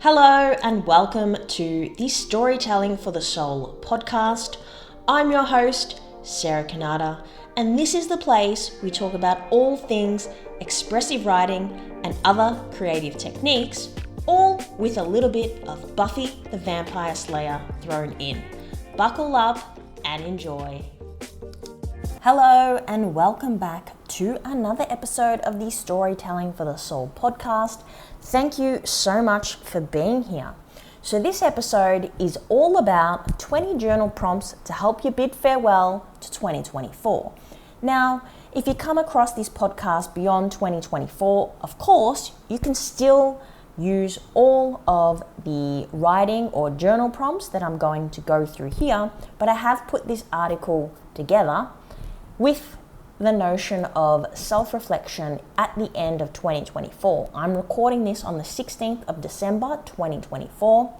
Hello and welcome to the Storytelling for the Soul podcast. I'm your host, Sarah Kanata, and this is the place we talk about all things expressive writing and other creative techniques, all with a little bit of Buffy the Vampire Slayer thrown in. Buckle up and enjoy. Hello and welcome back to another episode of the Storytelling for the Soul podcast. Thank you so much for being here. So this episode is all about 20 journal prompts to help you bid farewell to 2024. Now, if you come across this podcast beyond 2024, of course, you can still use all of the writing or journal prompts that I'm going to go through here, but I have put this article together with the notion of self-reflection at the end of 2024. I'm recording this on the 16th of December 2024.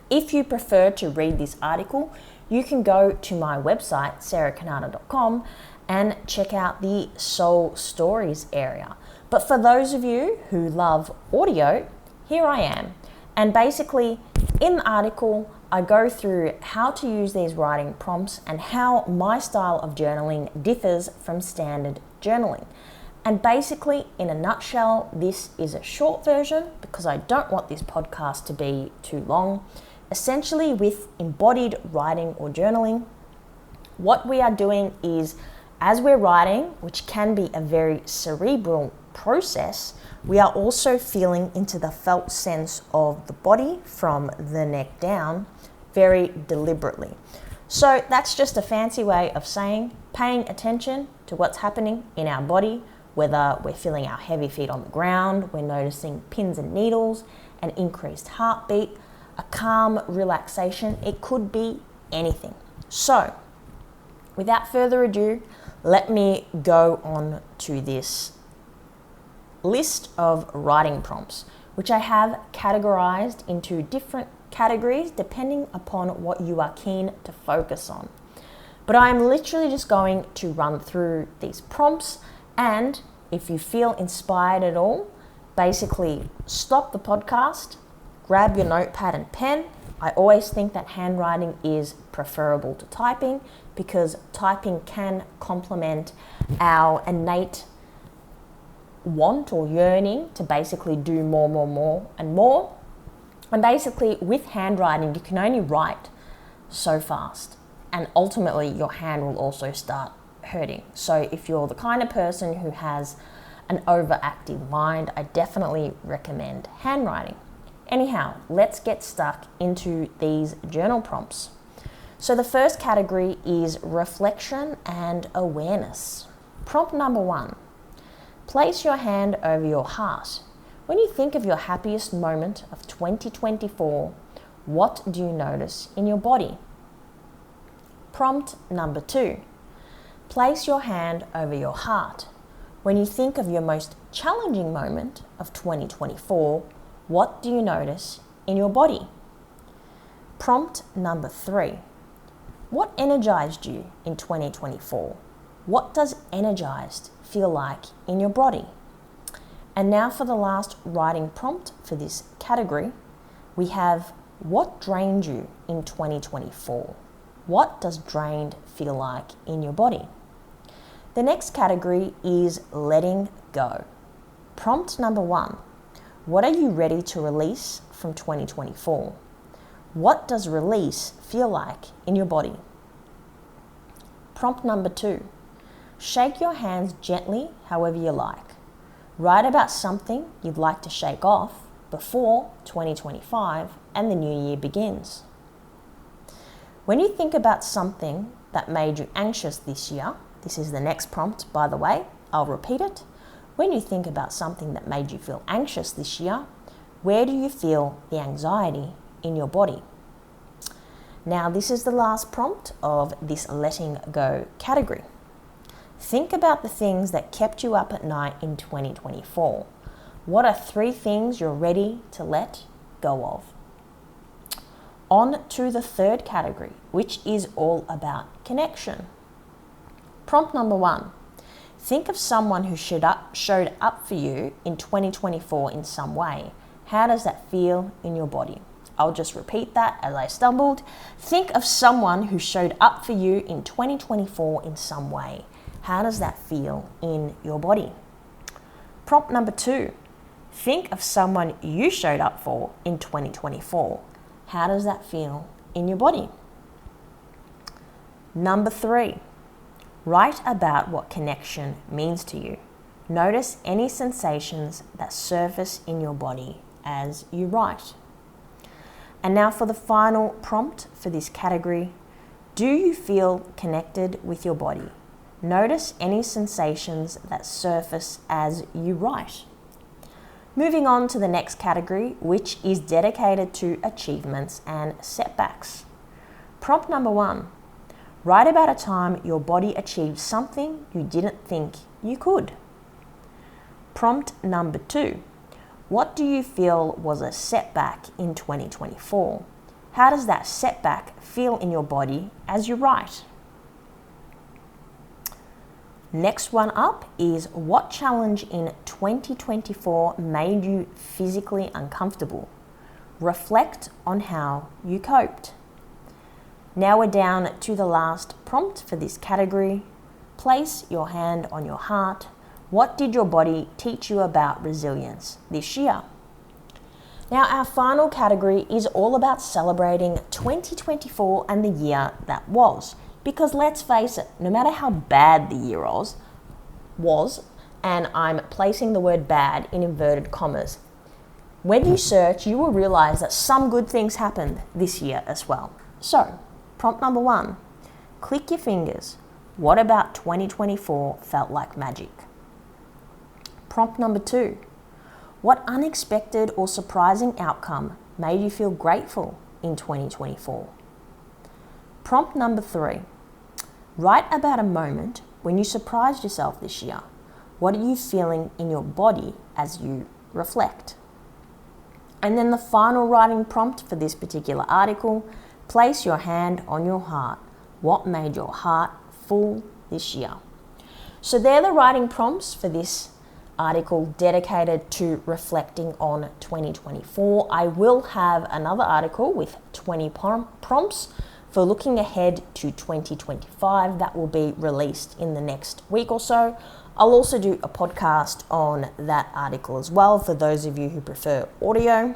If you prefer to read this article, you can go to my website, sarahkanata.com, and check out the Soul Stories area. But for those of you who love audio, here I am. And basically, in the article, I go through how to use these writing prompts and how my style of journaling differs from standard journaling. And basically, in a nutshell, this is a short version because I don't want this podcast to be too long. Essentially, with embodied writing or journaling, what we are doing is, as we're writing, which can be a very cerebral process, we are also feeling into the felt sense of the body from the neck down very deliberately. So that's just a fancy way of saying paying attention to what's happening in our body, whether we're feeling our heavy feet on the ground, we're noticing pins and needles, an increased heartbeat, a calm relaxation. It could be anything. So without further ado, let me go on to this list of writing prompts, which I have categorized into different categories depending upon what you are keen to focus on. But I'm literally just going to run through these prompts, and if you feel inspired at all, basically stop the podcast, grab your notepad and pen. I always think that handwriting is preferable to typing because typing can complement our innate want or yearning to basically do more and more. And basically with handwriting, you can only write so fast, and ultimately your hand will also start hurting. So if you're the kind of person who has an overactive mind, I definitely recommend handwriting. Anyhow, let's get stuck into these journal prompts. So the first category is reflection and awareness. Prompt number 1. Place your hand over your heart. When you think of your happiest moment of 2024, what do you notice in your body? Prompt number 2. Place your hand over your heart. When you think of your most challenging moment of 2024, what do you notice in your body? Prompt number 3. What energized you in 2024? What does energized feel like in your body? And now for the last writing prompt for this category, we have what drained you in 2024? What does drained feel like in your body? The next category is letting go. Prompt number 1, what are you ready to release from 2024? What does release feel like in your body? Prompt number 2, shake your hands gently however you like. Write about something you'd like to shake off before 2025 and the new year begins. When you think about something that made you anxious this year, this is the next prompt, by the way, I'll repeat it. When you think about something that made you feel anxious this year, where do you feel the anxiety in your body? Now, this is the last prompt of this letting go category. Think about the things that kept you up at night in 2024. What are 3 things you're ready to let go of? On to the third category, which is all about connection. Prompt number 1. Think of someone who showed up for you in 2024 in some way. How does that feel in your body? I'll just repeat that as I stumbled. Think of someone who showed up for you in 2024 in some way. How does that feel in your body? Prompt number 2. Think of someone you showed up for in 2024. How does that feel in your body? Number 3. Write about what connection means to you. Notice any sensations that surface in your body as you write. And now for the final prompt for this category. Do you feel connected with your body? Notice any sensations that surface as you write. Moving on to the next category, which is dedicated to achievements and setbacks. Prompt number 1. Write about a time your body achieved something you didn't think you could. Prompt number 2. What do you feel was a setback in 2024? How does that setback feel in your body as you write? Next one up is what challenge in 2024 made you physically uncomfortable? Reflect on how you coped. Now we're down to the last prompt for this category. Place your hand on your heart. What did your body teach you about resilience this year? Now our final category is all about celebrating 2024 and the year that was. Because let's face it, no matter how bad the year was, and I'm placing the word bad in inverted commas, when you search, you will realize that some good things happened this year as well. So, prompt number 1, click your fingers. What about 2024 felt like magic? Prompt number 2, what unexpected or surprising outcome made you feel grateful in 2024? Prompt number 3, write about a moment when you surprised yourself this year. What are you feeling in your body as you reflect? And then the final writing prompt for this particular article, place your hand on your heart. What made your heart full this year? So they're the writing prompts for this article dedicated to reflecting on 2024. I will have another article with 20 prompts for looking ahead to 2025 that will be released in the next week or so. I'll also do a podcast on that article as well for those of you who prefer audio.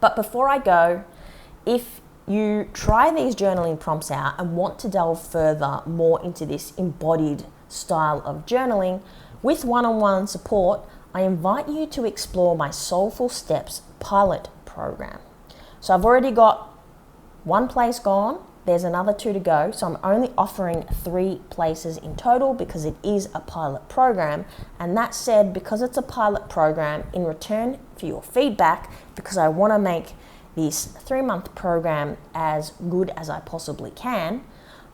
But before I go, if you try these journaling prompts out and want to delve further more into this embodied style of journaling with one-on-one support, I invite you to explore my Soulful Steps pilot program. So I've already got one place gone, there's another 2 to go, so I'm only offering 3 places in total because it is a pilot program. And that said, because it's a pilot program, in return for your feedback, because I want to make this 3-month program as good as I possibly can,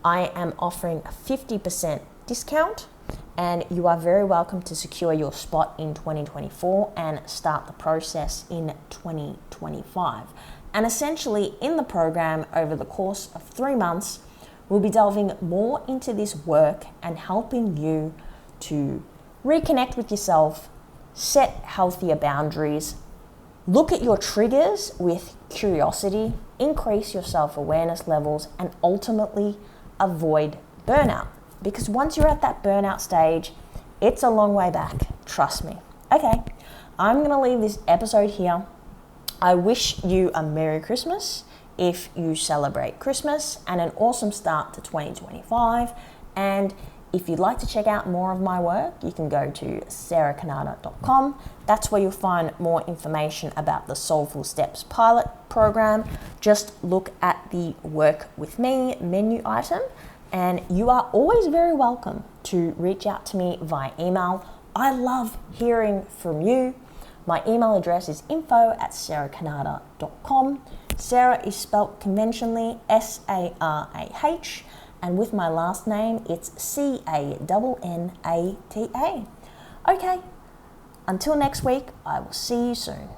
I am offering a 50% discount, and you are very welcome to secure your spot in 2024 and start the process in 2025. And essentially in the program over the course of 3 months, we'll be delving more into this work and helping you to reconnect with yourself, set healthier boundaries, look at your triggers with curiosity, increase your self-awareness levels, and ultimately avoid burnout. Because once you're at that burnout stage, it's a long way back, trust me. Okay, I'm going to leave this episode here. I wish you a Merry Christmas if you celebrate Christmas and an awesome start to 2025. And if you'd like to check out more of my work, you can go to sarahkanata.com. That's where you'll find more information about the Soulful Steps pilot program. Just look at the Work With Me menu item, and you are always very welcome to reach out to me via email. I love hearing from you. My email address is info@sarahkanata.com. Sarah is spelt conventionally S-A-R-A-H, and with my last name, it's C-A-N-N-A-T-A. Okay, until next week, I will see you soon.